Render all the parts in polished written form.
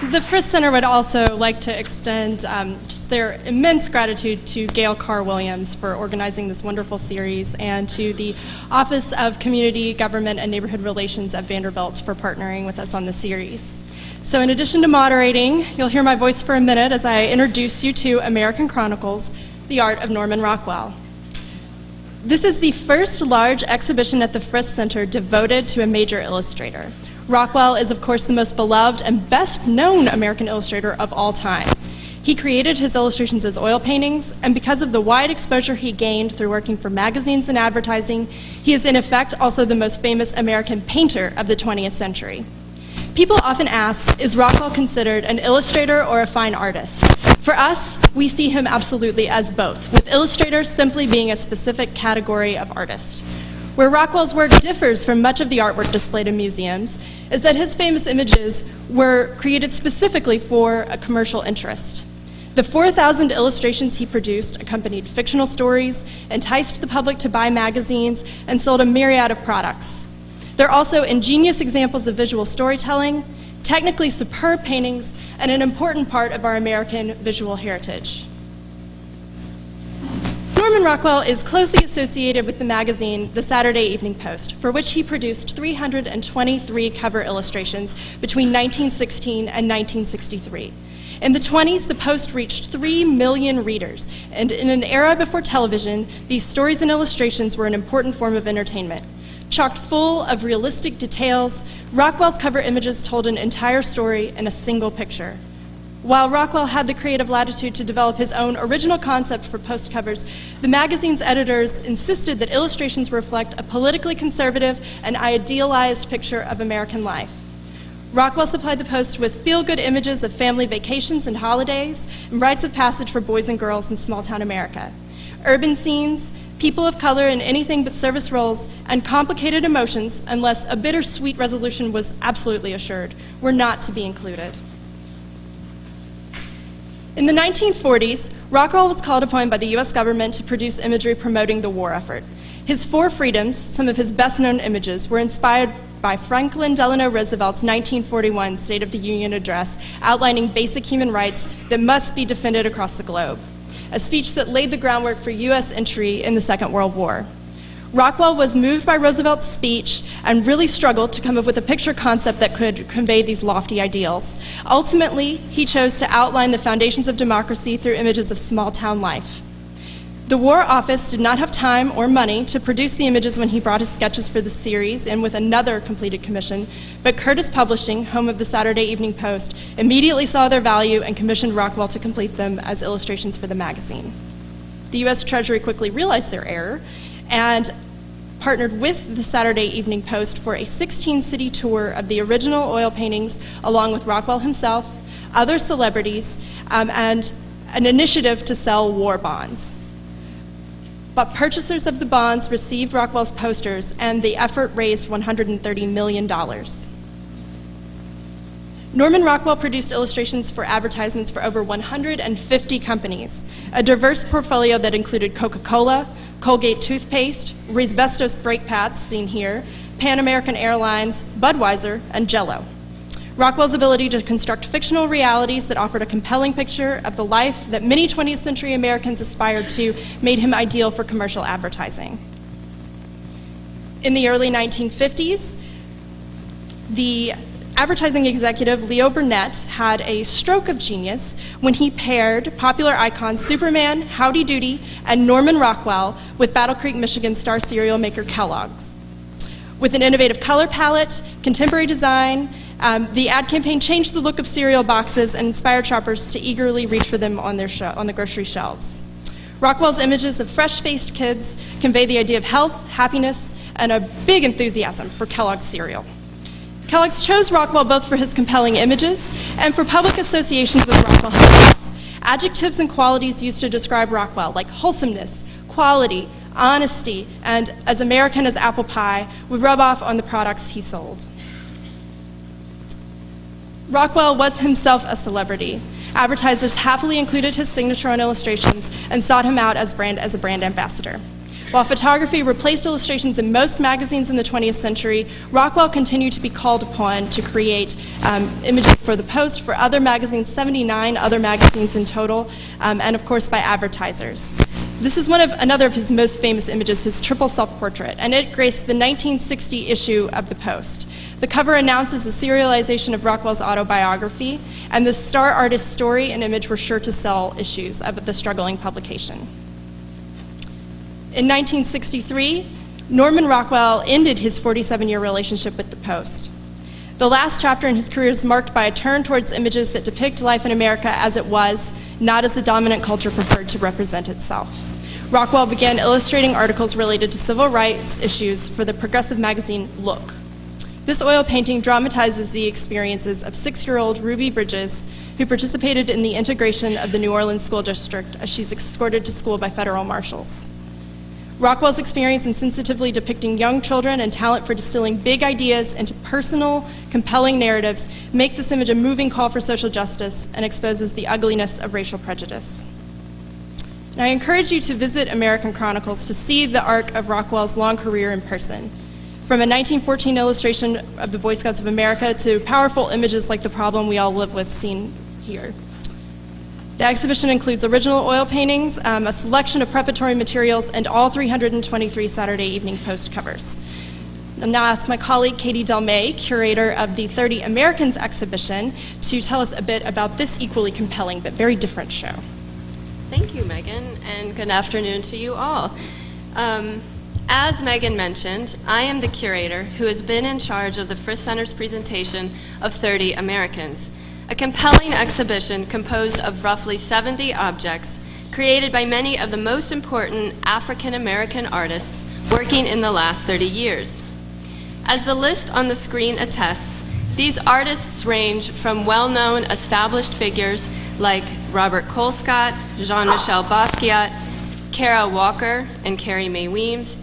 The Frist Center would also like to extend just their immense gratitude to Gail Carr-Williams for organizing this wonderful series, and to the Office of Community, Government, and Neighborhood Relations at Vanderbilt for partnering with us on the series. So in addition to moderating, you'll hear my voice for a minute as I introduce you to American Chronicles, The Art of Norman Rockwell. This is the first large exhibition at the Frist Center devoted to a major illustrator. Rockwell is, of course, the most beloved and best-known American illustrator of all time. He created his illustrations as oil paintings, and because of the wide exposure he gained through working for magazines and advertising, he is in effect also the most famous American painter of the 20th century. People often ask, is Rockwell considered an illustrator or a fine artist? For us, we see him absolutely as both, with illustrator simply being a specific category of artist. Where Rockwell's work differs from much of the artwork displayed in museums is that his famous images were created specifically for a commercial interest. The 4,000 illustrations he produced accompanied fictional stories, enticed the public to buy magazines, and sold a myriad of products. They're also ingenious examples of visual storytelling, technically superb paintings, and an important part of our American visual heritage. Norman Rockwell is closely associated with the magazine The Saturday Evening Post, for which he produced 323 cover illustrations between 1916 and 1963. In the 20s, the Post reached 3 million readers, and in an era before television, these stories and illustrations were an important form of entertainment. Chock full of realistic details, Rockwell's cover images told an entire story in a single picture. While Rockwell had the creative latitude to develop his own original concept for Post covers, the magazine's editors insisted that illustrations reflect a politically conservative and idealized picture of American life. Rockwell supplied the Post with feel-good images of family vacations and holidays, and rites of passage for boys and girls in small-town America. Urban scenes, people of color in anything but service roles, and complicated emotions, unless a bittersweet resolution was absolutely assured, were not to be included. In the 1940s, Rockwell was called upon by the US government to produce imagery promoting the war effort. His 4 freedoms, some of his best-known images, were inspired by Franklin Delano Roosevelt's 1941 State of the Union address outlining basic human rights that must be defended across the globe, a speech that laid the groundwork for US entry in the Second World War. Rockwell was moved by Roosevelt's speech and really struggled to come up with a picture concept that could convey these lofty ideals. Ultimately, he chose to outline the foundations of democracy through images of small-town life. The War Office did not have time or money to produce the images when he brought his sketches for the series in with another completed commission, but Curtis Publishing, home of the Saturday Evening Post, immediately saw their value and commissioned Rockwell to complete them as illustrations for the magazine. The US Treasury quickly realized their error and partnered with the Saturday Evening Post for a 16-city tour of the original oil paintings, along with Rockwell himself, other celebrities, and an initiative to sell war bonds. But purchasers of the bonds received Rockwell's posters, and the effort raised $130 million. Norman Rockwell produced illustrations for advertisements for over 150 companies, a diverse portfolio that included Coca-Cola, Colgate toothpaste, Risbestos brake pads, seen here, Pan American Airlines, Budweiser, and Jell-O. Rockwell's ability to construct fictional realities that offered a compelling picture of the life that many 20th century Americans aspired to made him ideal for commercial advertising. In the early 1950s, the advertising executive Leo Burnett had a stroke of genius when he paired popular icons Superman, Howdy Doody, and Norman Rockwell with Battle Creek, Michigan star cereal maker Kellogg's. With an innovative color palette, contemporary design, the ad campaign changed the look of cereal boxes and inspired shoppers to eagerly reach for them on the grocery shelves. Rockwell's images of fresh-faced kids convey the idea of health, happiness, and a big enthusiasm for Kellogg's cereal. Kellogg's chose Rockwell both for his compelling images and for public associations with Rockwell himself. Adjectives and qualities used to describe Rockwell, like wholesomeness, quality, honesty, and as American as apple pie, would rub off on the products he sold. Rockwell was himself a celebrity. Advertisers happily included his signature on illustrations and sought him out as a brand ambassador. While photography replaced illustrations in most magazines in the 20th century, Rockwell continued to be called upon to create images for the Post, for other magazines, 79 other magazines in total, and of course by advertisers. This is another of his most famous images, his triple self-portrait, and it graced the 1960 issue of the Post. The cover announces the serialization of Rockwell's autobiography, and the star artist's story and image were sure to sell issues of the struggling publication. In 1963, Norman Rockwell ended his 47-year relationship with the Post. The last chapter in his career is marked by a turn towards images that depict life in America as it was, not as the dominant culture preferred to represent itself. Rockwell began illustrating articles related to civil rights issues for the progressive magazine Look. This oil painting dramatizes the experiences of 6-year-old Ruby Bridges, who participated in the integration of the New Orleans school district as she's escorted to school by federal marshals. Rockwell's experience in sensitively depicting young children and talent for distilling big ideas into personal, compelling narratives make this image a moving call for social justice and exposes the ugliness of racial prejudice. And I encourage you to visit American Chronicles to see the arc of Rockwell's long career in person. From a 1914 illustration of the Boy Scouts of America to powerful images like the problem we all live with seen here. The exhibition includes original oil paintings, a selection of preparatory materials, and all 323 Saturday Evening Post covers. I'll now ask my colleague Katie Delmay, curator of the 30 Americans exhibition, to tell us a bit about this equally compelling but very different show. Thank you, Megan, and good afternoon to you all. As Megan mentioned, I am the curator who has been in charge of the Frist Center's presentation of 30 Americans, a compelling exhibition composed of roughly 70 objects created by many of the most important African American artists working in the last 30 years. As the list on the screen attests, these artists range from well-known established figures like Robert Colescott, Jean-Michel Basquiat, Kara Walker, and Carrie Mae Weems,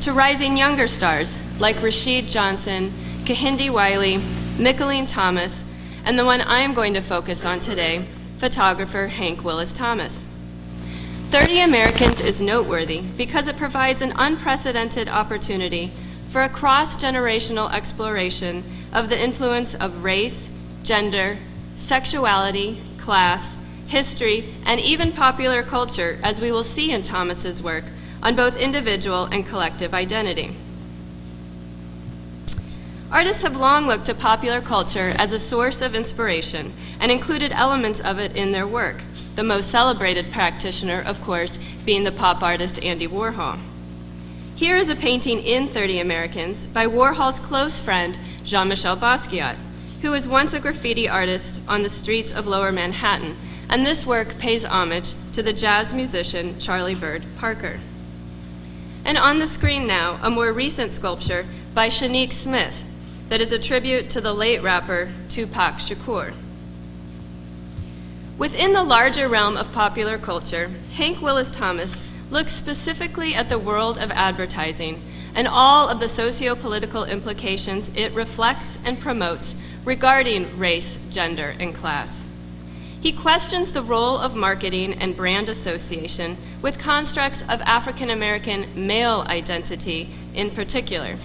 to rising younger stars like Rashid Johnson, Kehinde Wiley, Mickalene Thomas, and the one I am going to focus on today, photographer Hank Willis Thomas. 30 Americans is noteworthy because it provides an unprecedented opportunity for a cross-generational exploration of the influence of race, gender, sexuality, class, history, and even popular culture, as we will see in Thomas's work, on both individual and collective identity. Artists have long looked to popular culture as a source of inspiration and included elements of it in their work, the most celebrated practitioner, of course, being the pop artist Andy Warhol. Here is a painting in 30 Americans by Warhol's close friend, Jean-Michel Basquiat, who was once a graffiti artist on the streets of Lower Manhattan, and this work pays homage to the jazz musician Charlie Bird Parker. And on the screen now, a more recent sculpture by Shanique Smith that is a tribute to the late rapper Tupac Shakur. Within the larger realm of popular culture, Hank Willis Thomas looks specifically at the world of advertising and all of the socio-political implications it reflects and promotes regarding race, gender, and class. He questions the role of marketing and brand association with constructs of African American male identity in particular,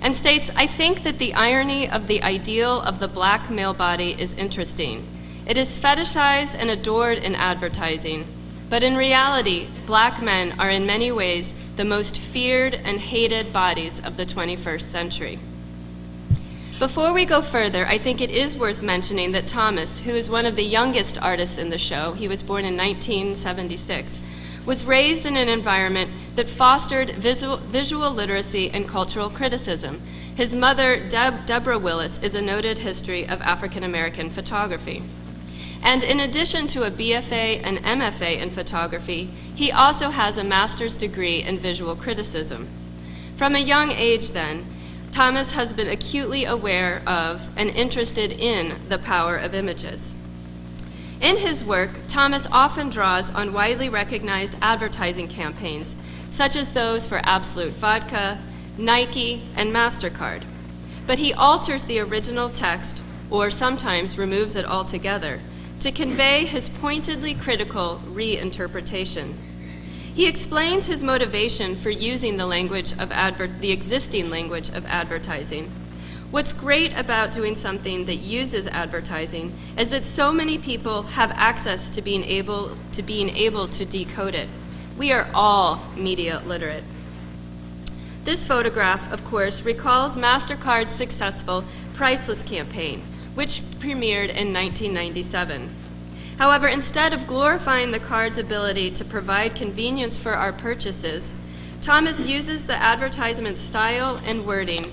and states, "I think that the irony of the ideal of the black male body is interesting. It is fetishized and adored in advertising, but in reality, black men are in many ways the most feared and hated bodies of the 21st century." Before we go further, I think it is worth mentioning that Thomas, who is one of the youngest artists in the show, he was born in 1976, was raised in an environment that fostered visual literacy and cultural criticism. His mother, Deborah Willis, is a noted history of African American photography. And in addition to a BFA and MFA in photography, he also has a master's degree in visual criticism. From a young age then, Thomas has been acutely aware of and interested in the power of images. In his work, Thomas often draws on widely recognized advertising campaigns, such as those for Absolute Vodka, Nike, and MasterCard. But he alters the original text, or sometimes removes it altogether, to convey his pointedly critical reinterpretation. He explains his motivation for using the existing language of advertising. What's great about doing something that uses advertising is that so many people have access to being able to decode it. We are all media literate. This photograph, of course, recalls MasterCard's successful Priceless campaign, which premiered in 1997. However, instead of glorifying the card's ability to provide convenience for our purchases, Thomas uses the advertisement style and wording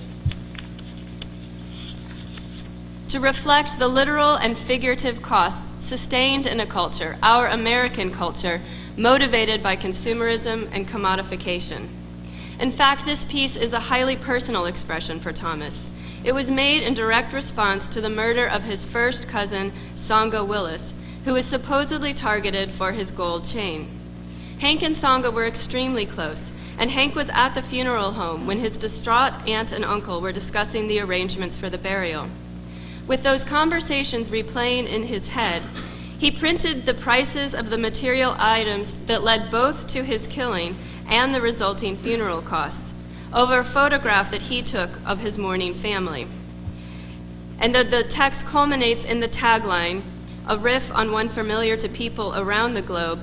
to reflect the literal and figurative costs sustained in a culture, our American culture, motivated by consumerism and commodification. In fact, this piece is a highly personal expression for Thomas. It was made in direct response to the murder of his first cousin, Songa Willis, who was supposedly targeted for his gold chain. Hank and Songa were extremely close, and Hank was at the funeral home when his distraught aunt and uncle were discussing the arrangements for the burial. With those conversations replaying in his head, he printed the prices of the material items that led both to his killing and the resulting funeral costs over a photograph that he took of his mourning family. And the text culminates in the tagline, a riff on one familiar to people around the globe,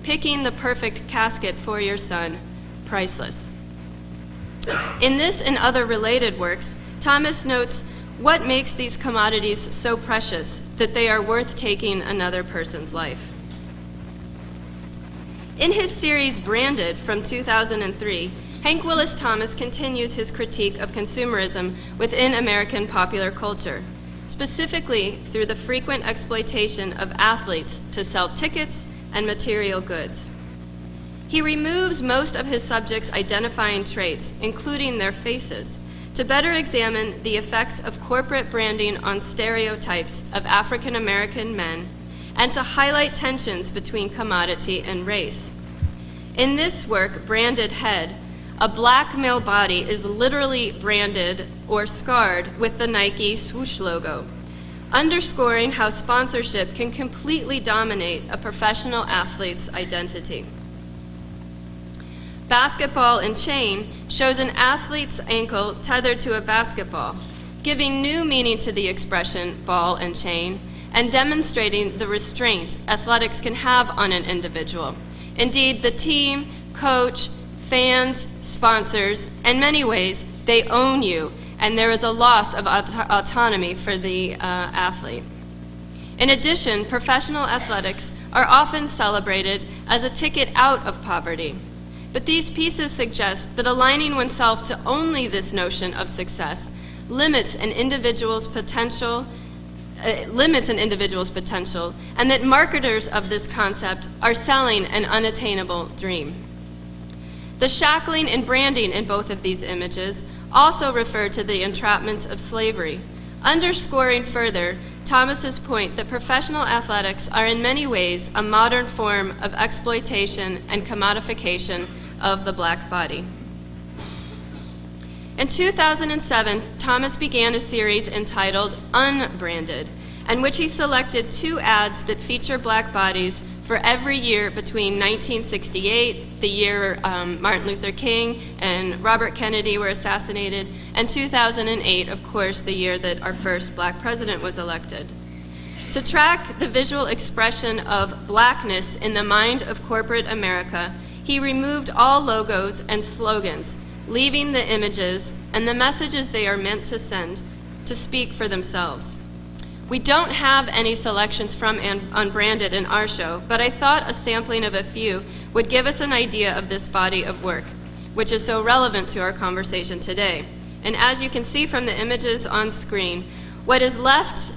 "Picking the perfect casket for your son, priceless." In this and other related works, Thomas notes what makes these commodities so precious that they are worth taking another person's life. In his series Branded from 2003, Hank Willis Thomas continues his critique of consumerism within American popular culture, specifically through the frequent exploitation of athletes to sell tickets and material goods. He removes most of his subjects' identifying traits, including their faces, to better examine the effects of corporate branding on stereotypes of African American men and to highlight tensions between commodity and race. In this work, Branded Head, a black male body is literally branded or scarred with the Nike swoosh logo, underscoring how sponsorship can completely dominate a professional athlete's identity. Basketball and Chain shows an athlete's ankle tethered to a basketball, giving new meaning to the expression ball and chain and demonstrating the restraint athletics can have on an individual. Indeed, the team, coach, fans, sponsors, in many ways, they own you, and there is a loss of autonomy for the athlete. In addition, professional athletics are often celebrated as a ticket out of poverty. But these pieces suggest that aligning oneself to only this notion of success limits an individual's potential, and that marketers of this concept are selling an unattainable dream. The shackling and branding in both of these images also refer to the entrapments of slavery, underscoring further Thomas's point that professional athletics are in many ways a modern form of exploitation and commodification of the black body. In 2007, Thomas began a series entitled Unbranded, in which he selected 2 ads that feature black bodies for every year between 1968, the year Martin Luther King and Robert Kennedy were assassinated, and 2008, of course, the year that our first black president was elected. To track the visual expression of blackness in the mind of corporate America, he removed all logos and slogans, leaving the images and the messages they are meant to send to speak for themselves. We don't have any selections from Unbranded in our show, but I thought a sampling of a few would give us an idea of this body of work, which is so relevant to our conversation today. And as you can see from the images on screen, what is left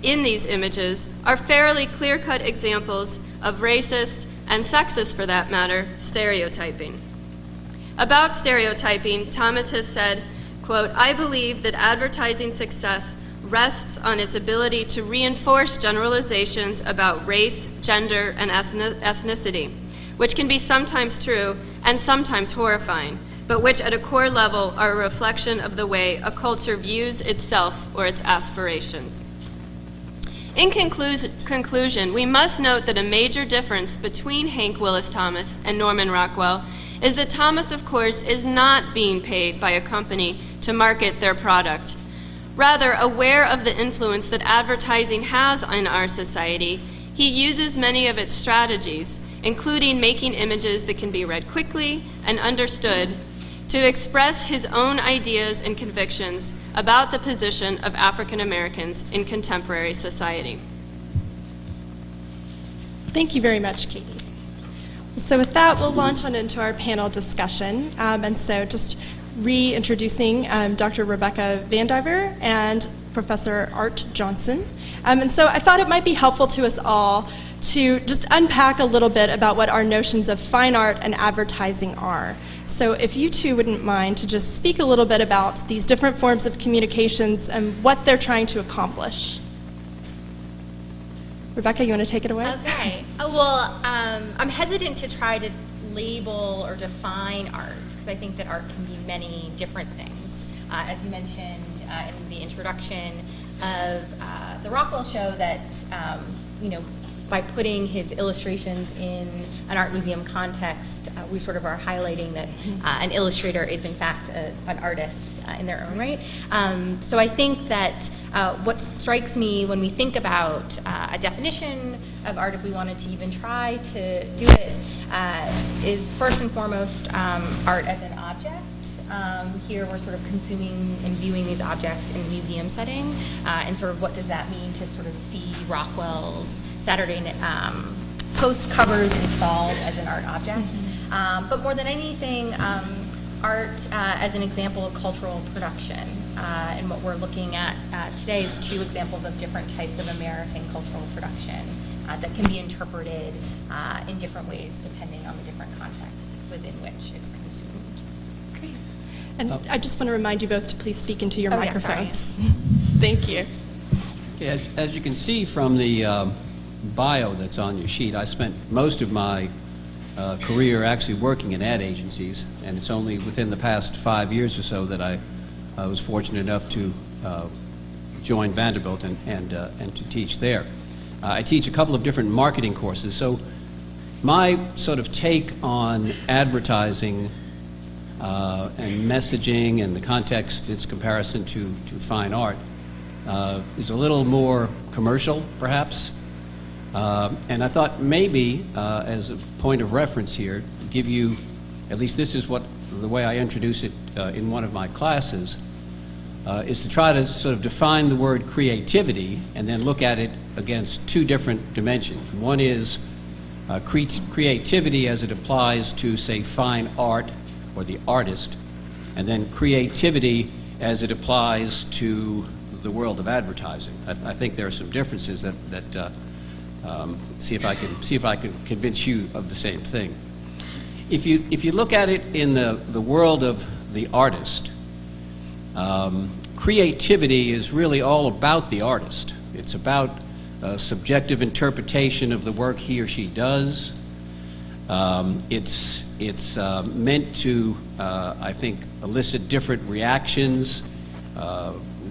in these images are fairly clear-cut examples of racist, and sexist for that matter, stereotyping. About stereotyping, Thomas has said, quote, "I believe that advertising success rests on its ability to reinforce generalizations about race, gender, and ethnicity, which can be sometimes true and sometimes horrifying, but which at a core level are a reflection of the way a culture views itself or its aspirations." In conclusion, we must note that a major difference between Hank Willis Thomas and Norman Rockwell is that Thomas, of course, is not being paid by a company to market their product. Rather, aware of the influence that advertising has on our society, he uses many of its strategies, including making images that can be read quickly and understood, to express his own ideas and convictions about the position of African Americans in contemporary society. Thank you very much, Katie. So with that, we'll launch on into our panel discussion. And so just reintroducing Dr. Rebecca Vandiver and Professor Art Johnson. And so I thought it might be helpful to us all to just unpack a little bit about what our notions of fine art and advertising are. So if you two wouldn't mind to just speak a little bit about these different forms of communications and what they're trying to accomplish. Rebecca, you want to take it away? Okay. Well, I'm hesitant to try to label or define art because I think that art can be many different things. As you mentioned in the introduction of the Rockwell show, that by putting his illustrations in an art museum context, we sort of are highlighting that an illustrator is in fact an artist in their own right. So I think that what strikes me when we think about a definition of art, if we wanted to even try to do it, is first and foremost art as an object. Here we're sort of consuming and viewing these objects in a museum setting, and sort of what does that mean to sort of see Rockwell's Saturday Post covers installed as an art object. But more than anything, art as an example of cultural production. And what we're looking at today is two examples of different types of American cultural production that can be interpreted in different ways depending on the different contexts within which it's consumed. Great. And I just want to remind you both to please speak into your microphones. Yeah, Thank you. Okay, as you can see from the bio that's on your sheet, I spent most of my career actually working in ad agencies, and it's only within the past 5 years or so that I was fortunate enough to join Vanderbilt and to teach there. I teach a couple of different marketing courses, so my sort of take on advertising and messaging and the context, its comparison to fine art, is a little more commercial, perhaps. And I thought maybe, as a point of reference here, give you, at least this is the way I introduce it in one of my classes, is to try to sort of define the word creativity and then look at it against two different dimensions. One is creativity as it applies to, say, fine art or the artist, and then creativity as it applies to the world of advertising. I think there are some differences that see if I can convince you of the same thing. If you look at it in the world of the artist, creativity is really all about the artist. It's about subjective interpretation of the work he or she does. It's meant to, I think, elicit different reactions.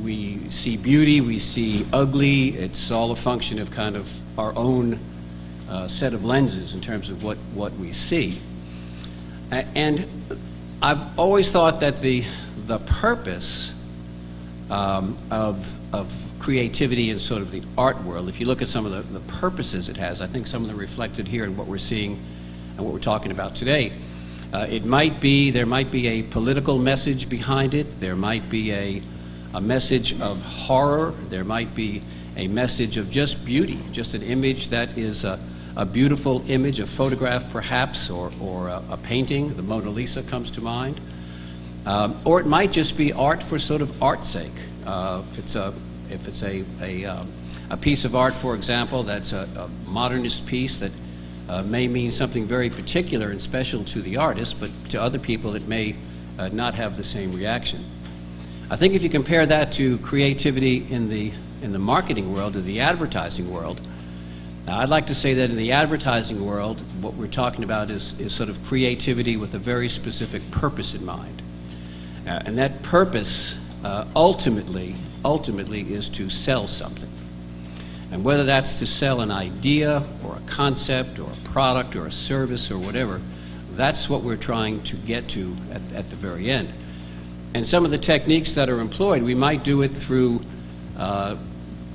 We see beauty, we see ugly. It's all a function of kind of our own set of lenses in terms of what we see. And I've always thought that the purpose of creativity in sort of the art world, if you look at some of the purposes it has, I think some of them reflected here in what we're seeing and what we're talking about today. There might be a political message behind it. There might be a message of horror. There might be a message of just beauty, just an image that is a beautiful image, a photograph perhaps, or a painting. The Mona Lisa comes to mind. Or it might just be art for sort of art's sake. If it's a piece of art, for example, that's a modernist piece that may mean something very particular and special to the artist, but to other people it may not have the same reaction. I think if you compare that to creativity in the marketing world or the advertising world, I'd like to say that in the advertising world, what we're talking about is sort of creativity with a very specific purpose in mind. And that purpose ultimately is to sell something. And whether that's to sell an idea or a concept or a product or a service or whatever, that's what we're trying to get to at the very end. And some of the techniques that are employed, we might do it through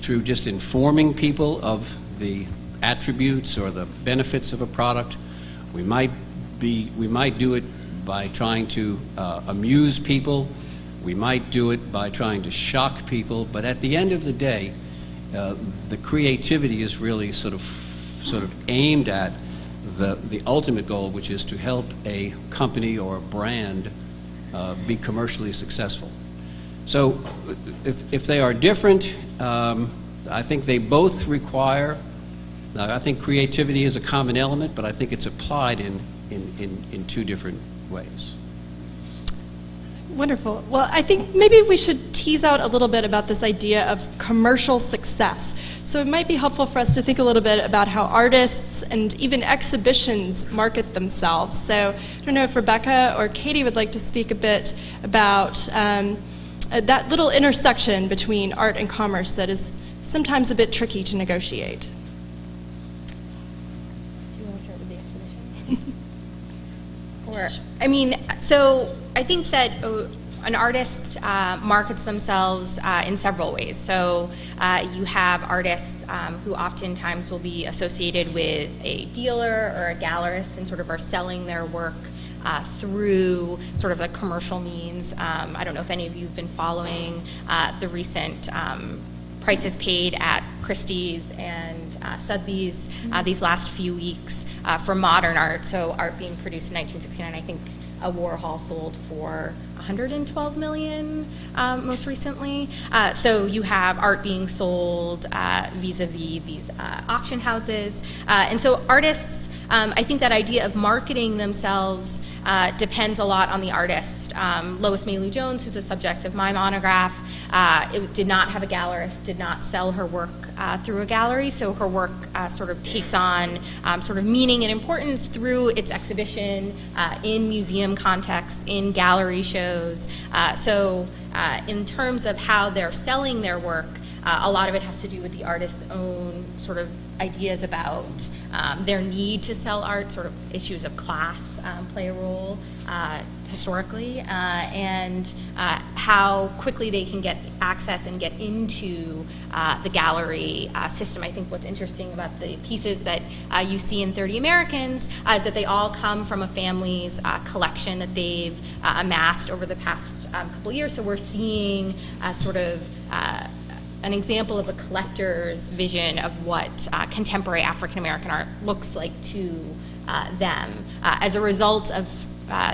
just informing people of the attributes or the benefits of a product. We might do it by trying to amuse people. We might do it by trying to shock people. But at the end of the day, the creativity is really sort of aimed at the ultimate goal, which is to help a company or a brand be commercially successful. So if they are different, I think they both require, I think creativity is a common element, but I think it's applied in two different ways. Wonderful. Well, I think maybe we should tease out a little bit about this idea of commercial success. So it might be helpful for us to think a little bit about how artists and even exhibitions market themselves. So I don't know if Rebecca or Katie would like to speak a bit about that little intersection between art and commerce that is sometimes a bit tricky to negotiate. Do you want to start with the exhibition? So I think that an artist markets themselves in several ways. So you have artists who oftentimes will be associated with a dealer or a gallerist and sort of are selling their work through sort of the commercial means. I don't know if any of you have been following the recent prices paid at Christie's and Sotheby's these last few weeks for modern art. So art being produced in 1969, I think a Warhol sold for $112 million most recently. So you have art being sold vis-a-vis these auction houses. And so artists, I think that idea of marketing themselves depends a lot on the artist. Lois Mailou Jones, who's the subject of my monograph, did not have a gallerist, did not sell her work through a gallery, so her work sort of takes on sort of meaning and importance through its exhibition in museum contexts, in gallery shows. So in terms of how they're selling their work, a lot of it has to do with the artist's own sort of ideas about their need to sell art, sort of issues of class play a role historically, and how quickly they can get access and get into the gallery system. I think what's interesting about the pieces that you see in 30 Americans is that they all come from a family's collection that they've amassed over the past couple years. So we're seeing sort of an example of a collector's vision of what contemporary African American art looks like to them. As a result of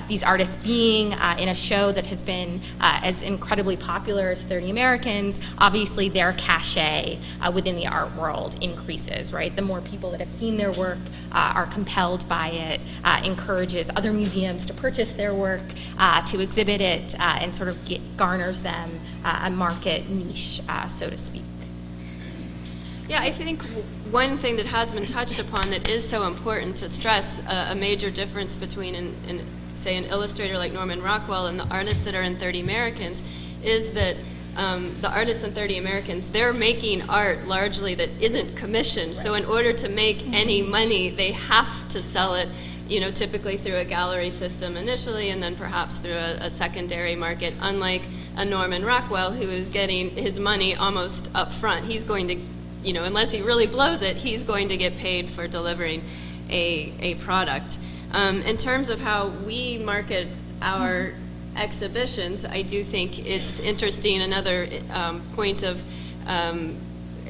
these artists being in a show that has been as incredibly popular as 30 Americans, obviously their cachet within the art world increases, right? The more people that have seen their work are compelled by it, encourages other museums to purchase their work, to exhibit it, and sort of garners them a market niche, so to speak. Yeah, I think one thing that has been touched upon that is so important to stress a major difference between, say, an illustrator like Norman Rockwell and the artists that are in 30 Americans is that the artists in 30 Americans, they're making art largely that isn't commissioned. Right. So in order to make any money, they have to sell it, typically through a gallery system initially and then perhaps through a secondary market, unlike a Norman Rockwell who is getting his money almost up front. He's going to, unless he really blows it, he's going to get paid for delivering a product. In terms of how we market our exhibitions, I do think it's interesting, another point of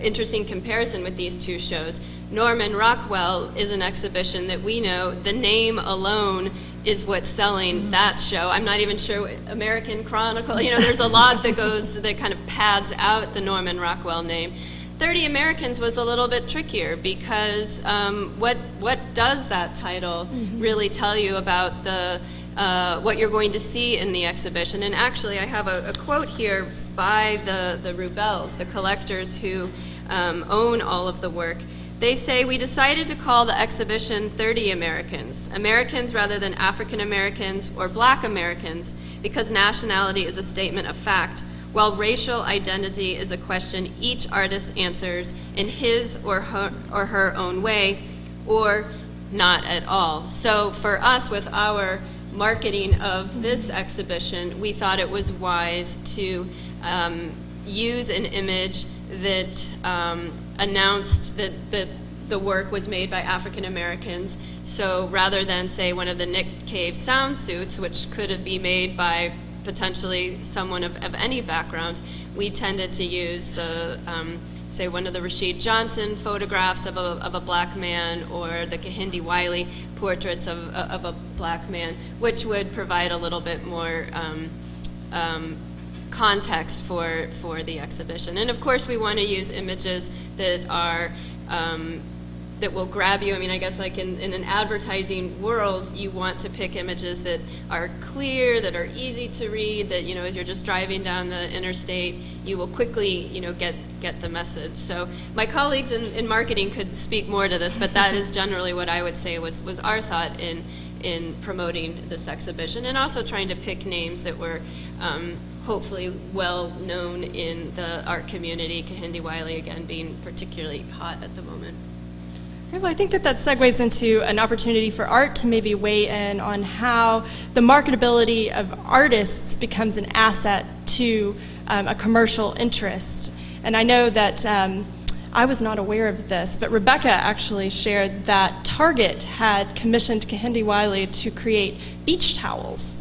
interesting comparison with these two shows. Norman Rockwell is an exhibition that we know the name alone is what's selling that show. I'm not even sure American Chronicle, there's a lot that kind of pads out the Norman Rockwell name. 30 Americans was a little bit trickier because what does that title really tell you about the what you're going to see in the exhibition? And actually, I have a quote here by the Rubels, the collectors who own all of the work. They say, "We decided to call the exhibition 30 Americans, Americans rather than African Americans or Black Americans, because nationality is a statement of fact. while racial identity is a question each artist answers in his or her own way, or not at all. So for us, with our marketing of this exhibition, we thought it was wise to use an image that announced that the work was made by African Americans. So rather than, say, one of the Nick Cave sound suits, which could have been made by potentially someone of any background, we tended to use the, say, one of the Rashid Johnson photographs of a black man, or the Kehinde Wiley portraits of a black man, which would provide a little bit more context for the exhibition. And of course, we want to use images that are that will grab you. I mean, I guess like in an advertising world, you want to pick images that are clear, that are easy to read, that, you know, as you're just driving down the interstate, you will quickly, you know, get the message. So my colleagues in marketing could speak more to this, but that is generally what I would say was our thought in promoting this exhibition, and also trying to pick names that were hopefully well known in the art community, Kehinde Wiley again being particularly hot at the moment. Well, I think that segues into an opportunity for art to maybe weigh in on how the marketability of artists becomes an asset to a commercial interest. And I know that I was not aware of this, but Rebecca actually shared that Target had commissioned Kehinde Wiley to create beach towels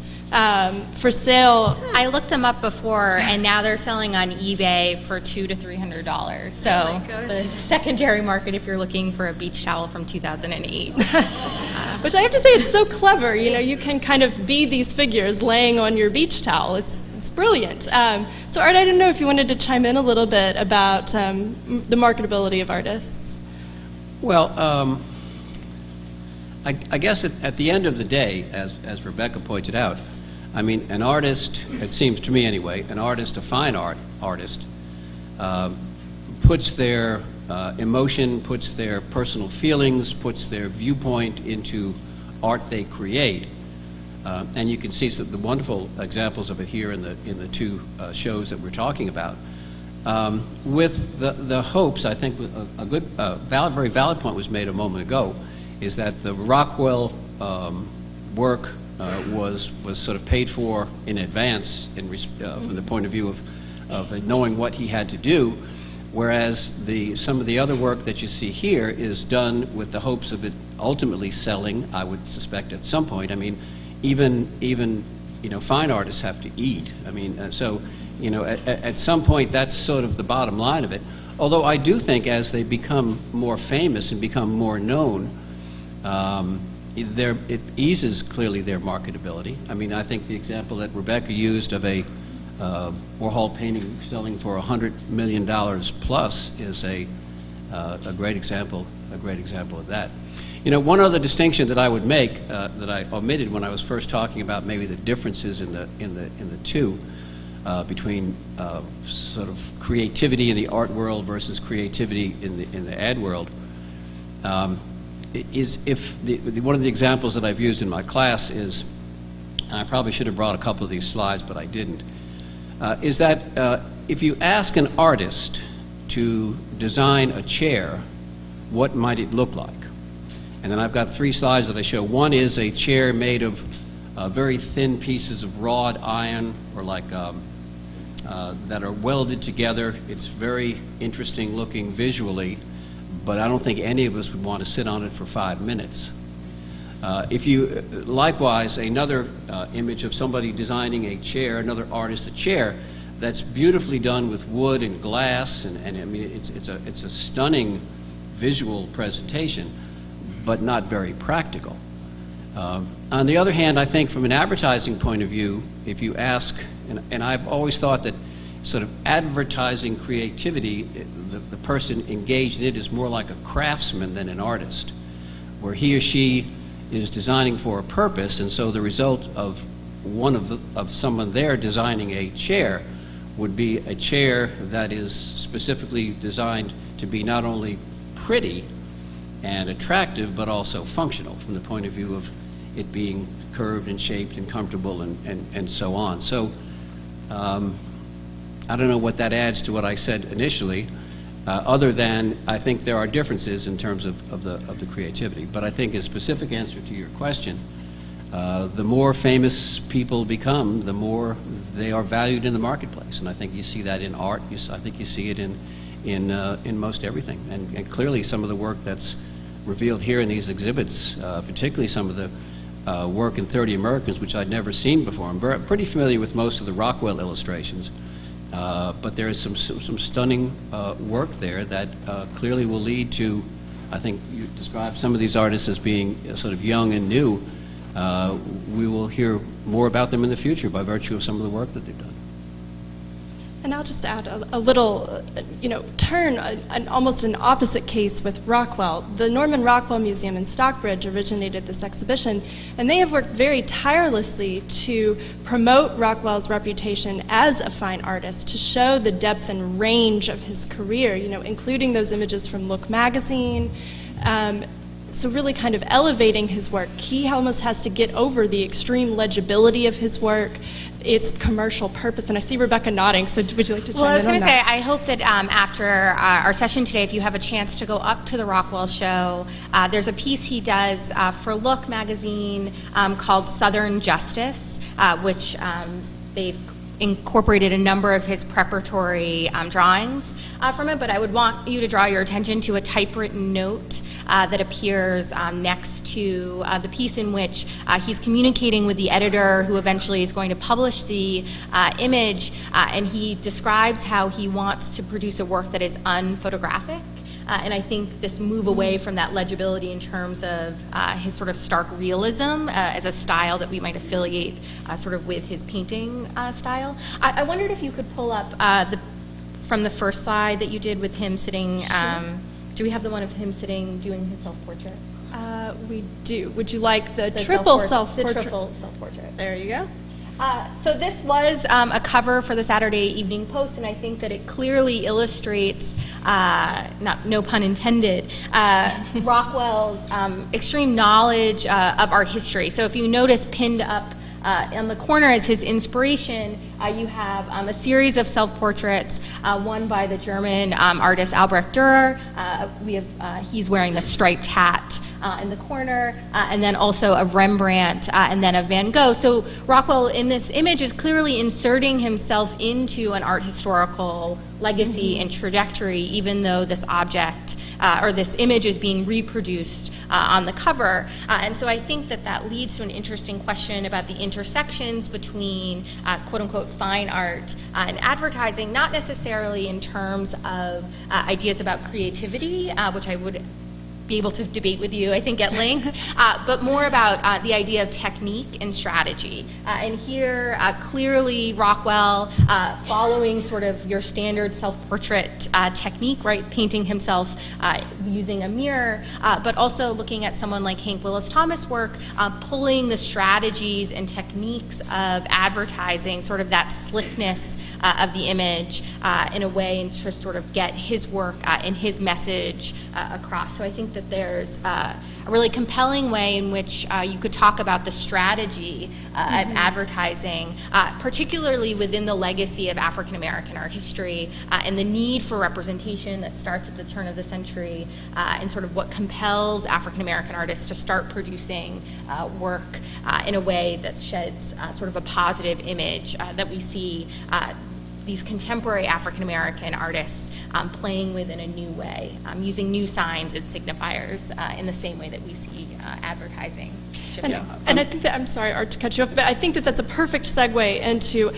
for sale. I looked them up before, and now they're selling on eBay for $200 to $300. So Oh my gosh. there's a secondary market if you're looking for a beach towel from 2008. Which I have to say, it's so clever. You know, you can kind of be these figures laying on your beach towel. It's brilliant. So Art, I don't know if you wanted to chime in a little bit about the marketability of artists. Well, I guess at the end of the day, as Rebecca pointed out, I mean, an artist, it seems to me anyway, an artist, a fine artist, puts their emotion, puts their personal feelings, puts their viewpoint into art they create. And you can see some of the wonderful examples of it here in the two shows that we're talking about. With the hopes, I think a good, very valid point was made a moment ago, is that the Rockwell work was sort of paid for in advance from the point of view of knowing what he had to do, whereas some of the other work that you see here is done with the hopes of it ultimately selling, I would suspect at some point. I mean, even you know, fine artists have to eat. I mean, so you know, at some point that's sort of the bottom line of it. Although I do think as they become more famous and become more known, it eases clearly their marketability. I mean, I think the example that Rebecca used of a Warhol painting selling for $100 million plus is a great example. A great example of that. You know, one other distinction that I would make that I omitted when I was first talking about maybe the differences in the two between sort of creativity in the art world versus creativity in the ad world. Is if one of the examples that I've used in my class is, and I probably should have brought a couple of these slides, but I didn't, is that if you ask an artist to design a chair, what might it look like? And then I've got three slides that I show. One is a chair made of very thin pieces of wrought iron, or like that are welded together. It's very interesting looking visually, but I don't think any of us would want to sit on it for 5 minutes. If you, likewise, another image of somebody designing a chair, another artist a chair, that's beautifully done with wood and glass, and I mean, it's a stunning visual presentation, but not very practical. On the other hand, I think from an advertising point of view, if you ask, and I've always thought that sort of advertising creativity, the person engaged in it is more like a craftsman than an artist, where he or she is designing for a purpose, and so the result of someone there designing a chair would be a chair that is specifically designed to be not only pretty and attractive, but also functional from the point of view of it being curved and shaped and comfortable and so on. So I don't know what that adds to what I said initially, other than I think there are differences in terms of the creativity. But I think a specific answer to your question, the more famous people become, the more they are valued in the marketplace. And I think you see that in art. I think you see it in most everything. And clearly some of the work that's revealed here in these exhibits, particularly some of the work in 30 Americans, which I'd never seen before. I'm pretty familiar with most of the Rockwell illustrations, but there is some stunning work there that clearly will lead to, I think you described some of these artists as being sort of young and new. We will hear more about them in the future by virtue of some of the work that they've done. And I'll just add a little, almost an opposite case with Rockwell. The Norman Rockwell Museum in Stockbridge originated this exhibition, and they have worked very tirelessly to promote Rockwell's reputation as a fine artist, to show the depth and range of his career, including those images from Look magazine. So really kind of elevating his work. He almost has to get over the extreme legibility of his work, its commercial purpose. And I see Rebecca nodding, so would you like to chime in on that? Well, I was going to say, I hope that after our session today, if you have a chance to go up to the Rockwell show, there's a piece he does for Look magazine called Southern Justice, which they've incorporated a number of his preparatory drawings from it, but I would want you to draw your attention to a typewritten note that appears next to the piece in which he's communicating with the editor who eventually is going to publish the image, and he describes how he wants to produce a work that is unphotographic. And I think this move away from that legibility in terms of his sort of stark realism as a style that we might affiliate sort of with his painting style. I wondered if you could pull up from the first slide that you did with him sitting. Do we have the one of him sitting doing his self-portrait? We do. Would you like the triple self-portrait? The triple self-portrait. There you go. So this was a cover for the Saturday Evening Post, and I think that it clearly illustrates, no pun intended, Rockwell's extreme knowledge of art history. So if you notice pinned up on the corner as his inspiration, you have a series of self-portraits, one by the German artist Albrecht Dürer. He's wearing the striped hat in the corner, and then also a Rembrandt, and then a Van Gogh. So Rockwell, in this image, is clearly inserting himself into an art historical legacy and trajectory, even though this object or this image is being reproduced on the cover. And so I think that leads to an interesting question about the intersections between quote-unquote fine art and advertising, not necessarily in terms of ideas about creativity, which I would be able to debate with you, I think, at length, but more about the idea of technique and strategy. And here, clearly, Rockwell, following sort of your standard self-portrait technique, right, painting himself using a mirror, but also looking at someone like Hank Willis Thomas' work, pulling the strategies and techniques of advertising, sort of that slickness of the image in a way, and to sort of get his work and his message across. So I think that there's a really compelling way in which you could talk about the strategy of advertising, particularly within the legacy of African American art history and the need for representation that starts at the turn of the century, and sort of what compels African American artists to start producing work in a way that sheds sort of a positive image that we see these contemporary African American artists playing with in a new way, using new signs as signifiers in the same way that we see advertising shifting. And I think that, I'm sorry, Art, to cut you off, but I think that that's a perfect segue into,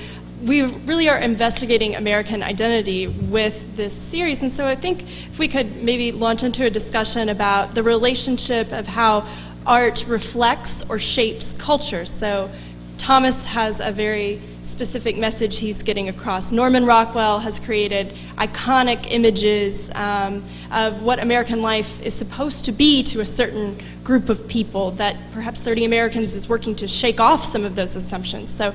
we really are investigating American identity with this series. And so I think if we could maybe launch into a discussion about the relationship of how art reflects or shapes culture. So Thomas has a very specific message he's getting across. Norman Rockwell has created iconic images of what American life is supposed to be to a certain group of people, that perhaps 30 Americans is working to shake off some of those assumptions. So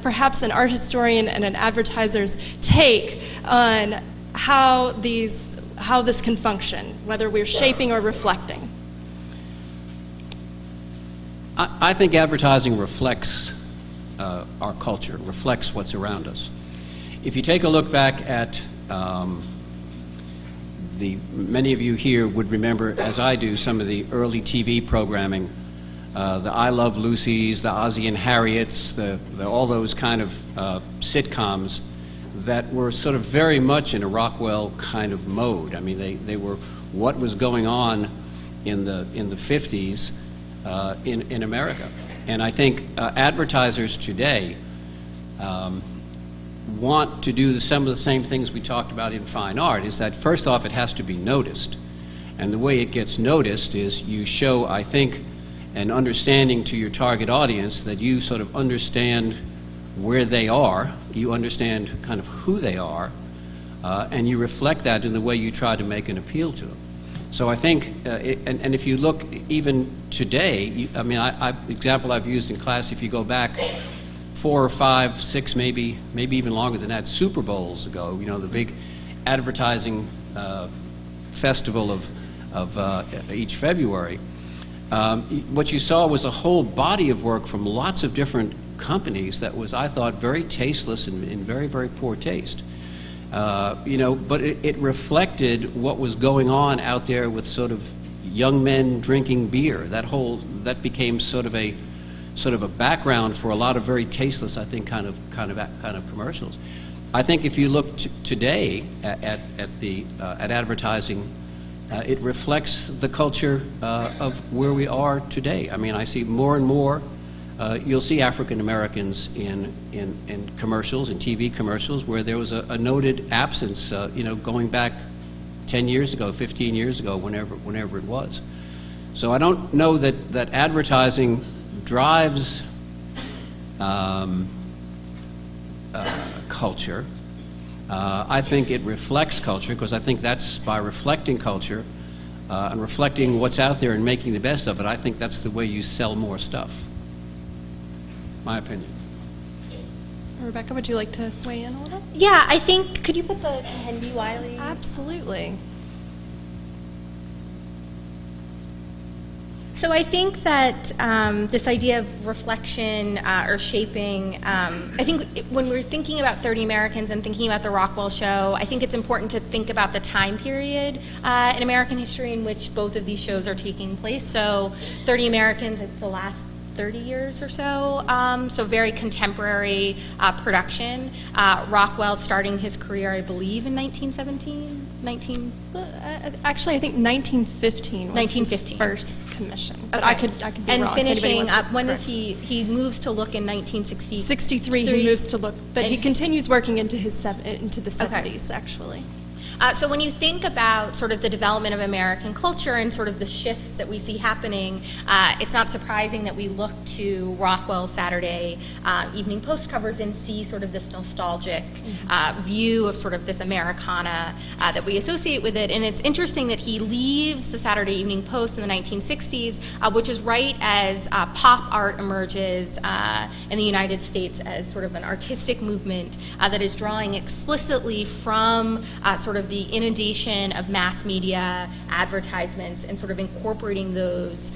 perhaps an art historian and an advertiser's take on how this can function, whether we're shaping or reflecting. I think advertising reflects our culture, reflects what's around us. if you take a look back at many of you here would remember, as I do, some of the early TV programming, the I Love Lucy's, the Ozzie and Harriet's, all those kind of sitcoms that were sort of very much in a Rockwell kind of mode. I mean, they were what was going on in the 50s in America. And I think advertisers today want to do some of the same things we talked about in fine art, is that first off it has to be noticed. And the way it gets noticed is you show, I think, an understanding to your target audience that you sort of understand where they are, you understand kind of who they are, and you reflect that in the way you try to make an appeal to them. So I think, and if you look even today, example I've used in class, if you go back 4 or 5, 6, maybe even longer than that, Super Bowls ago, the big advertising festival of each February, what you saw was a whole body of work from lots of different companies that was, I thought, very tasteless and in very, very poor taste. But it reflected what was going on out there with sort of young men drinking beer. That became sort of a background for a lot of very tasteless, I think, kind of commercials. I think if you look today at advertising, it reflects the culture of where we are today. I mean, I see more and more. You'll see African Americans in commercials, in TV commercials, where there was a noted absence, going back 10 years ago, 15 years ago, whenever it was. So I don't know that advertising drives culture. I think it reflects culture, because I think that's by reflecting culture and reflecting what's out there and making the best of it, I think that's the way you sell more stuff. My opinion. Rebecca, would you like to weigh in a little? Yeah, I think, could you put the Hendy Wily? Absolutely. So I think that this idea of reflection or shaping, I think when we're thinking about 30 Americans and thinking about the Rockwell show, I think it's important to think about the time period in American history in which both of these shows are taking place. So 30 Americans, it's the last 30 years or so, so very contemporary production. Rockwell starting his career, I believe, in 1917? Actually, I think 1915 was his first commission. But Okay. I could be and wrong. finishing up, when correct. does he moves to look in 1960? 63, he moves to look, but he And- continues working into the 70s, actually. So when you think about sort of the development of American culture and sort of the shifts that we see happening, it's not surprising that we look to Rockwell's Saturday Evening Post covers and see sort of this nostalgic view of sort of this Americana that we associate with it. And it's interesting that he leaves the Saturday Evening Post in the 1960s, which is right as pop art emerges in the United States as sort of an artistic movement that is drawing explicitly from sort of the inundation of mass media advertisements and sort of incorporating those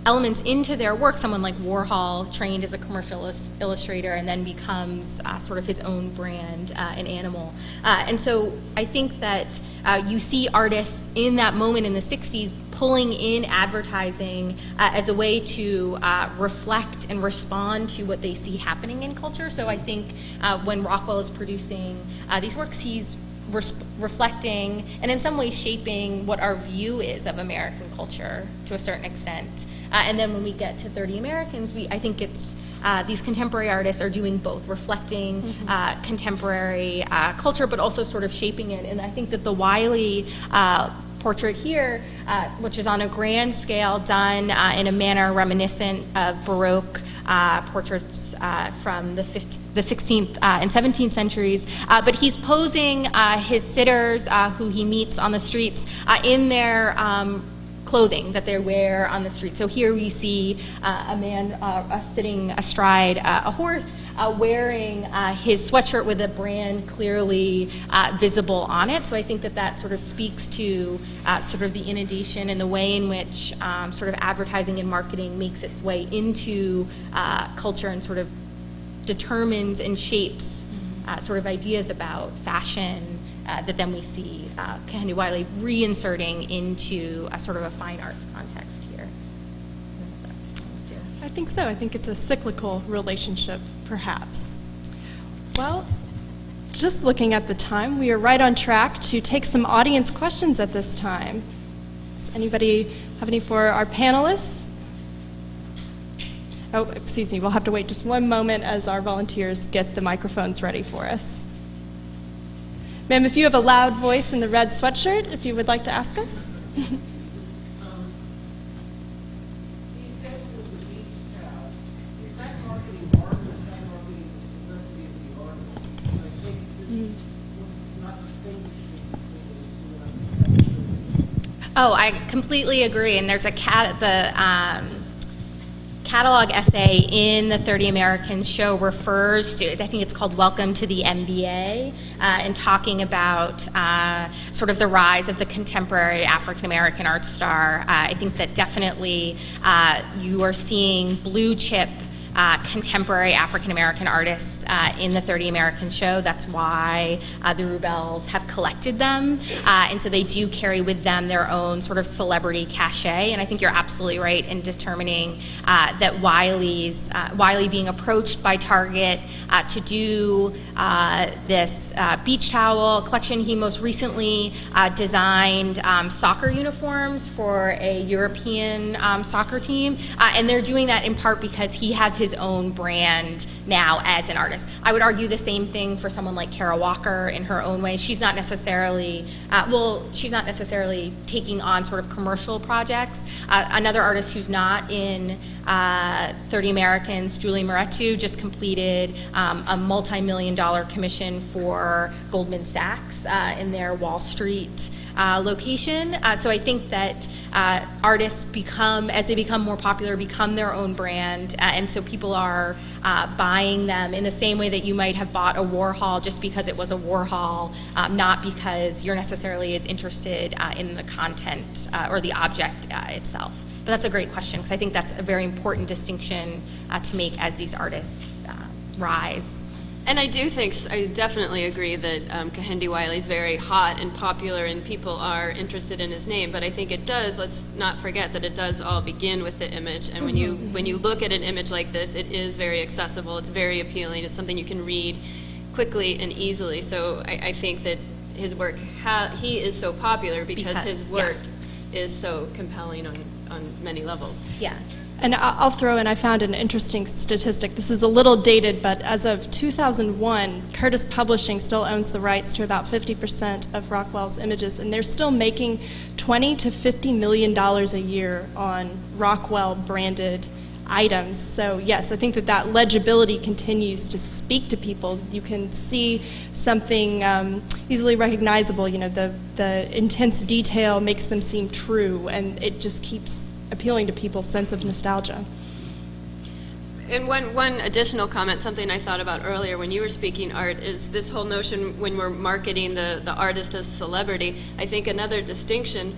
elements into their work. Someone like Warhol, trained as a commercial illustrator and then becomes sort of his own brand, an animal. And so I think that you see artists in that moment in the 60s pulling in advertising as a way to reflect and respond to what they see happening in culture. So I think when Rockwell is producing these works, he's reflecting and in some ways shaping what our view is of American culture to a certain extent. And then when we get to 30 Americans, I think it's these contemporary artists are doing both, reflecting contemporary culture, but also sort of shaping it. And I think that the Wily portrait here, which is on a grand scale, done in a manner reminiscent of Baroque portraits from the 16th and 17th centuries, but he's posing his sitters who he meets on the streets in their clothing that they wear on the street. So here we see a man sitting astride a horse, wearing his sweatshirt with a brand clearly visible on it. So I think that sort of speaks to sort of the inundation and the way in which sort of advertising and marketing makes its way into culture and sort of determines and shapes sort of ideas about fashion that then we see Kehinde Wiley reinserting into a sort of a fine arts context here. I don't know if that makes sense, too. I think so. I think it's a cyclical relationship, perhaps. Well, just looking at the time, we are right on track to take some audience questions at this time. Does anybody have any for our panelists? Oh, excuse me, we'll have to wait just one moment as our volunteers get the microphones ready for us. Ma'am, if you have a loud voice in the red sweatshirt, if you would like to ask us. Oh, I completely agree. And there's a catalog essay in the 30 Americans show refers to, I think it's called Welcome to the MBA, and talking about sort of the rise of the contemporary African-American art star. I think that definitely you are seeing blue chip contemporary African-American artists in the 30 American show. That's why the Rubels have collected them. And so they do carry with them their own sort of celebrity cachet. And I think you're absolutely right in determining that Wily being approached by Target to do this beach towel collection. He most recently designed soccer uniforms for a European soccer team. And they're doing that in part because he has his own brand now as an artist. I would argue the same thing for someone like Kara Walker in her own way. She's not necessarily, taking on sort of commercial projects. Another artist who's not in 30 Americans, Julie Moretu, just completed a multi-million-dollar commission for Goldman Sachs in their Wall Street location. So I think that artists as they become more popular, become their own brand, and so people are buying them in the same way that you might have bought a Warhol just because it was a Warhol, not because you're necessarily as interested in the content or the object itself. But that's a great question, because I think that's a very important distinction to make as these artists rise. And I definitely agree that Kehinde Wiley is very hot and popular and people are interested in his name, but I think let's not forget that it does all begin with the image. And when you look at an image like this, it is very accessible, it's very appealing, it's something you can read quickly and easily. So I think that his work, he is so popular because his work is so compelling on many levels. Yeah. And I'll throw in, I found an interesting statistic. This is a little dated, but as of 2001, Curtis Publishing still owns the rights to about 50% of Rockwell's images, and they're still making $20 to $50 million a year on Rockwell branded items. So yes, I think that legibility continues to speak to people. You can see something easily recognizable. You know, the intense detail makes them seem true, and it just keeps appealing to people's sense of nostalgia. And one additional comment, something I thought about earlier when you were speaking, Art, is this whole notion when we're marketing the artist as celebrity. I think another distinction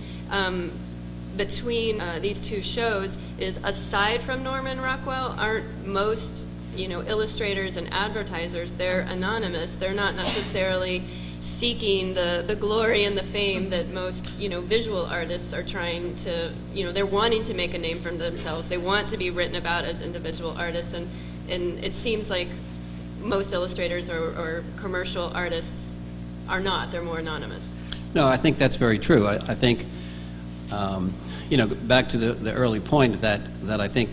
between these two shows is, aside from Norman Rockwell, aren't most illustrators and advertisers, they're anonymous. They're not necessarily seeking the glory and the fame that most visual artists are trying to, they're wanting to make a name for themselves. They want to be written about as individual artists, and it seems like most illustrators or commercial artists are not. They're more anonymous. No, I think that's very true. I think back to the early point that I think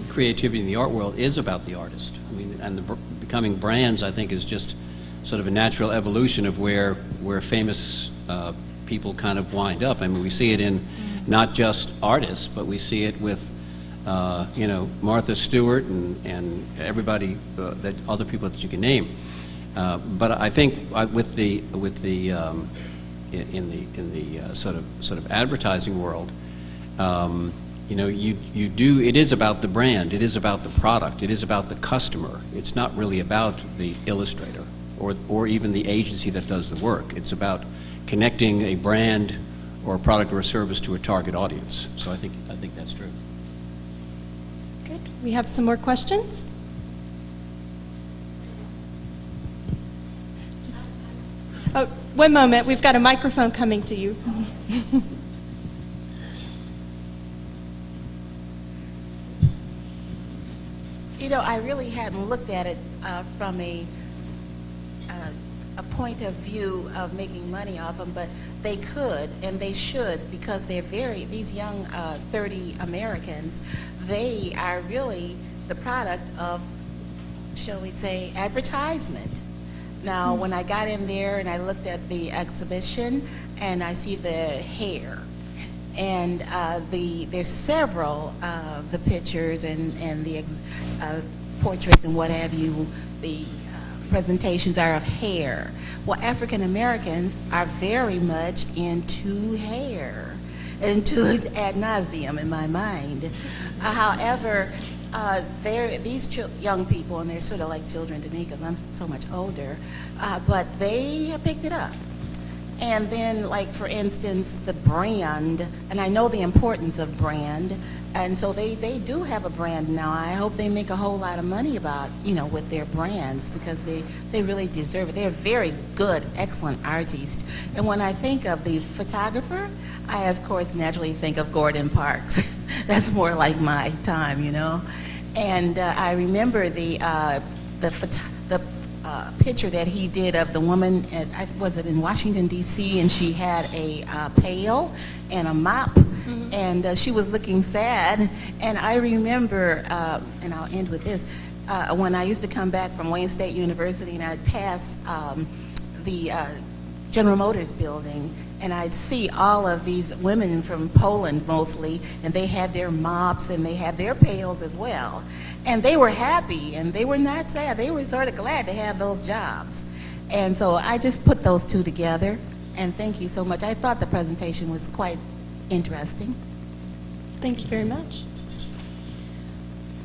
creativity in the art world is about the artist. I mean, and becoming brands, I think, is just sort of a natural evolution of where famous people kind of wind up. I mean, we see it in not just artists, but we see it with, Martha Stewart and everybody, that other people that you can name. But I think with the sort of advertising world, it is about the brand, it is about the product, it is about the customer. It's not really about the illustrator or even the agency that does the work. It's about connecting a brand or a product or a service to a target audience. So I think that's true. Good. We have some more questions. Oh, one moment. We've got a microphone coming to you. You know, I really hadn't looked at it from a point of view of making money off them, but they could and they should, because these young 30 Americans, they are really the product of, shall we say, advertisement. Now, when I got in there and I looked at the exhibition and I see the hair, and there's several of the pictures and the portraits and what have you, the presentations are of hair. Well, African Americans are very much into hair, into ad nauseum in my mind. However, these young people, and they're sort of like children to me because I'm so much older, but they picked it up. And then, like, for instance, the brand, and I know the importance of brand, and so they do have a brand now. I hope they make a whole lot of money with their brands, because they really deserve it. They're very good, excellent artists. And when I think of the photographer, I, of course, naturally think of Gordon Parks. That's more like my time, And I remember the picture that he did of the woman was it in Washington, D.C., and she had a pail and a mop, and she was looking sad. And I remember, and I'll end with this, when I used to come back from Wayne State University and I'd pass the General Motors building, and I'd see all of these women from Poland mostly, and they had their mops and they had their pails as well. And they were happy, and they were not sad. They were sort of glad to have those jobs. And so I just put those two together, and thank you so much. I thought the presentation was quite interesting. Thank you very much.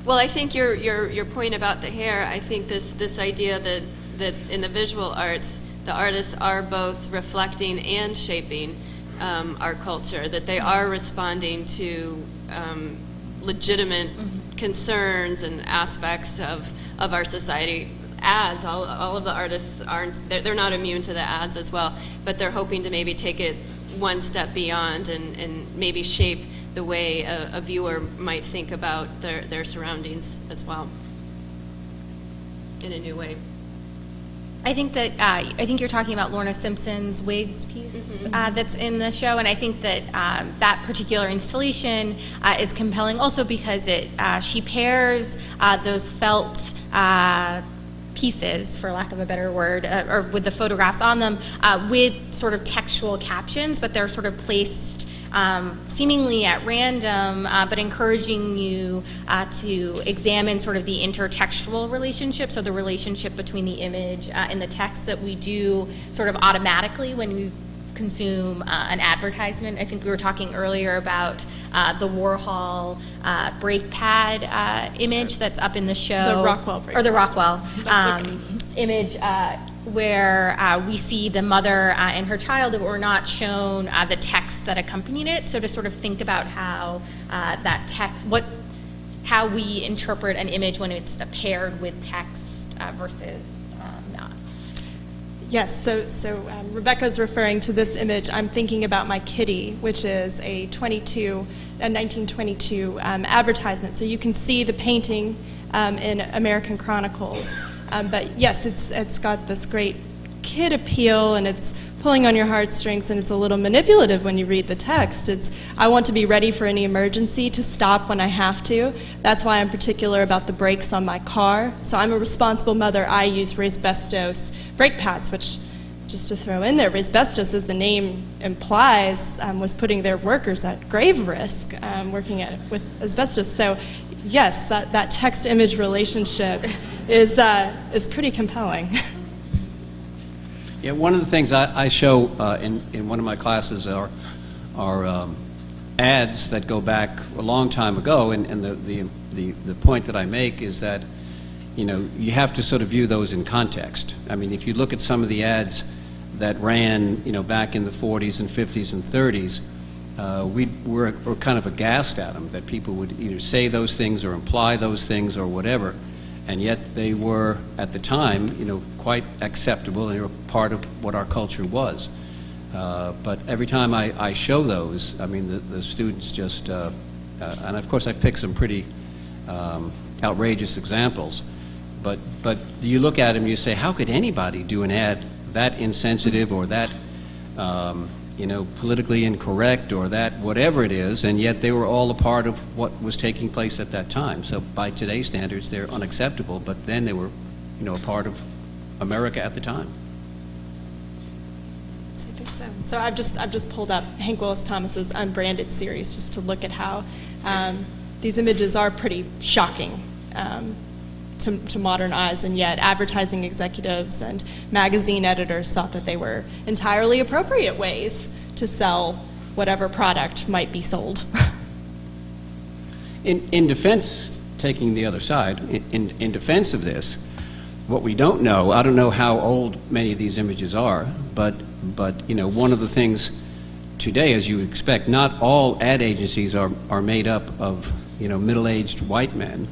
Well, I think your point about the hair, I think this idea that in the visual arts, the artists are both reflecting and shaping our culture, that they are responding to legitimate concerns and aspects of our society. Ads, all of the artists they're not immune to the ads as well, but they're hoping to maybe take it one step beyond and maybe shape the way a viewer might think about their surroundings as well in a new way. I think you're talking about Lorna Simpson's wigs piece that's in the show, and I think that that particular installation is compelling also because she pairs those felt pieces, for lack of a better word, or with the photographs on them, with sort of textual captions, but they're sort of placed seemingly at random, but encouraging you to examine sort of the intertextual relationship, so the relationship between the image and the text that we do sort of automatically when we consume an advertisement. I think we were talking earlier about the Warhol brake pad image that's up in the show. The Rockwell brake Or the pad. Rockwell Okay. image where we see the mother and her child, but we're not shown the text that accompanied it. So to sort of think about how that text, how we interpret an image when it's paired with text versus not. Yes, so Rebecca's referring to this image. I'm thinking about My Kitty, which is a 1922 advertisement. So you can see the painting in American Chronicles. But yes, it's got this great kid appeal, and it's pulling on your heartstrings, and it's a little manipulative when you read the text. I want to be ready for any emergency, to stop when I have to. That's why I'm particular about the brakes on my car. So I'm a responsible mother. I use Raisbestos brake pads, which, just to throw in there, Raisbestos, as the name implies, was putting their workers at grave risk working with asbestos. So yes, that text-image relationship is pretty compelling. Yeah, one of the things I show in one of my classes are ads that go back a long time ago, and the point that I make is that you have to sort of view those in context. I mean, if you look at some of the ads that ran back in the 40s and 50s and 30s, we're kind of aghast at them, that people would either say those things or imply those things or whatever. And yet they were, at the time, quite acceptable, and they were part of what our culture was. But every time I show those, I mean, the students just, and of course I've picked some pretty outrageous examples, but you look at them and you say, how could anybody do an ad that insensitive or that, politically incorrect or that whatever it is, and yet they were all a part of what was taking place at that time. So by today's standards, they're unacceptable, but then they were, a part of America at the time. I think so. So I've just pulled up Hank Willis Thomas's Unbranded series just to look at how these images are pretty shocking to modern eyes, and yet advertising executives and magazine editors thought that they were entirely appropriate ways to sell whatever product might be sold. In defense, taking the other side, in defense of this, what we don't know, I don't know how old many of these images are, but one of the things today, as you expect, not all ad agencies are made up of middle-aged white men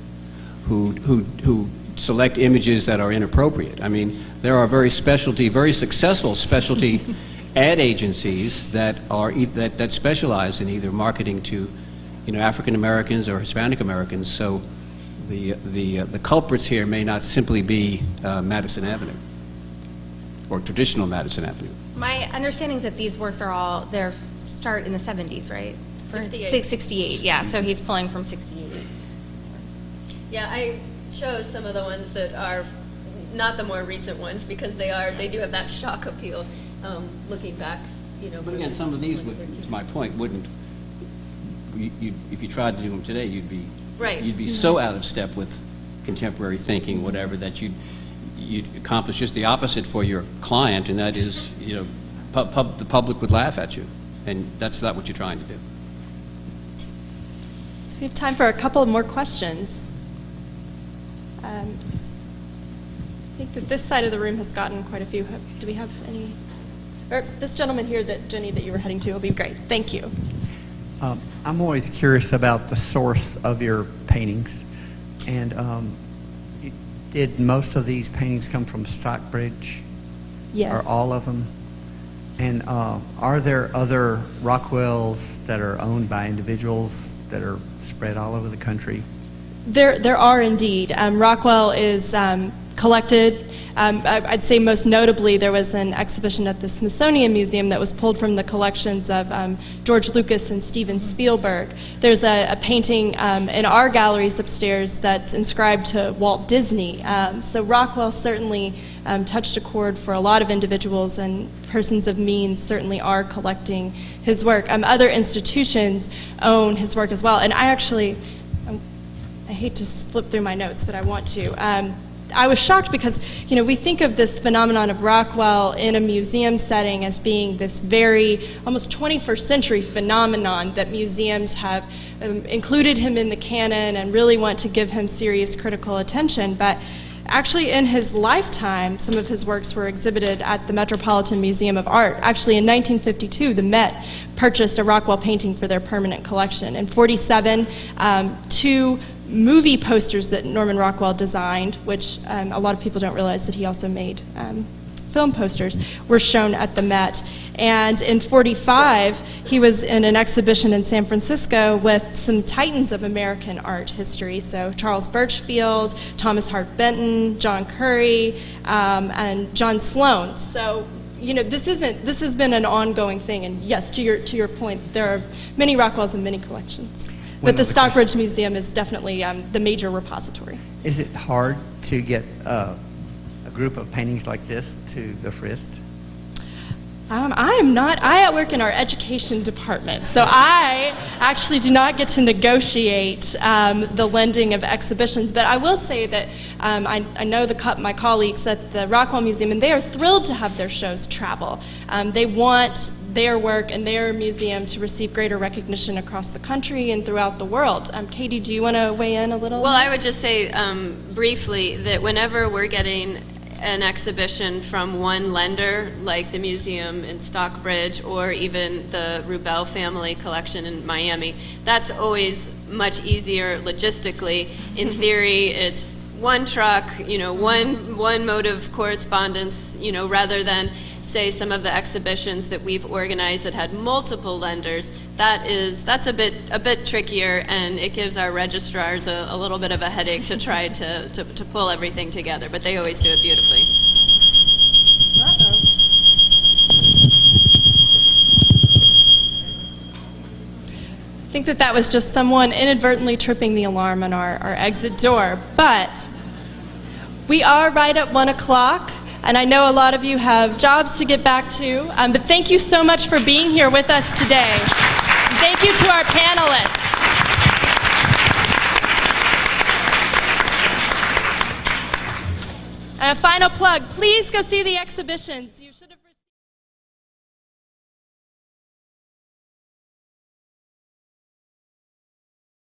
who select images that are inappropriate. I mean, there are very successful specialty ad agencies that specialize in either marketing to African Americans or Hispanic Americans. So the culprits here may not simply be Madison Avenue or traditional Madison Avenue. My understanding is that these works are they start in the 70s, right? 68. 68, yeah, so he's pulling from 68. Yeah, I chose some of the ones that are not the more recent ones because they do have that shock appeal. Looking back, But again, some of these, to my point, wouldn't. If you tried to do them today, you'd be right. You'd be so out of step with contemporary thinking, whatever, that you'd accomplish just the opposite for your client, and that is, the public would laugh at you, and that's not what you're trying to do. So we have time for a couple more questions. I think that this side of the room has gotten quite a few. Do we have any? Or this gentleman here, Jenny, that you were heading to, will be great. Thank you. I'm always curious about the source of your paintings, and did most of these paintings come from Stockbridge? Yes. Or all of them? And are there other Rockwells that are owned by individuals that are spread all over the country? There are indeed. Rockwell is collected. I'd say most notably there was an exhibition at the Smithsonian Museum that was pulled from the collections of George Lucas and Steven Spielberg. There's a painting in our galleries upstairs that's inscribed to Walt Disney. So Rockwell certainly touched a chord for a lot of individuals, and persons of means certainly are collecting his work. Other institutions own his work as well. And I hate to flip through my notes, but I want to. I was shocked because, we think of this phenomenon of Rockwell in a museum setting as being this very, almost 21st century phenomenon that museums have included him in the canon and really want to give him serious critical attention. But actually, in his lifetime, some of his works were exhibited at the Metropolitan Museum of Art. Actually, in 1952, the Met purchased a Rockwell painting for their permanent collection. In 1947, two movie posters that Norman Rockwell designed, which a lot of people don't realize that he also made film posters, were shown at the Met. And in 1945, he was in an exhibition in San Francisco with some titans of American art history. So Charles Birchfield, Thomas Hart Benton, John Curry, and John Sloan. So this has been an ongoing thing. And yes, to your point, there are many Rockwells in many collections. But the Stockbridge Museum is definitely the major repository. Is it hard to get a group of paintings like this to the Frist? I am not. I work in our education department, so I actually do not get to negotiate the lending of exhibitions. But I will say that I know my colleagues at the Rockwell Museum, and they are thrilled to have their shows travel. They want their work and their museum to receive greater recognition across the country and throughout the world. Katie, do you want to weigh in a little? Well, I would just say briefly that whenever we're getting an exhibition from one lender, like the museum in Stockbridge or even the Rubel family collection in Miami, that's always much easier logistically. In theory, it's one truck, one mode of correspondence, rather than, say, some of the exhibitions that we've organized that had multiple lenders. That's a bit trickier, and it gives our registrars a little bit of a headache to try to pull everything together, but they always do it beautifully. I think that was just someone inadvertently tripping the alarm on our exit door. But we are right at 1 o'clock, and I know a lot of you have jobs to get back to. But thank you so much for being here with us today. And thank you to our panelists. And a final plug, please go see the exhibitions. You should have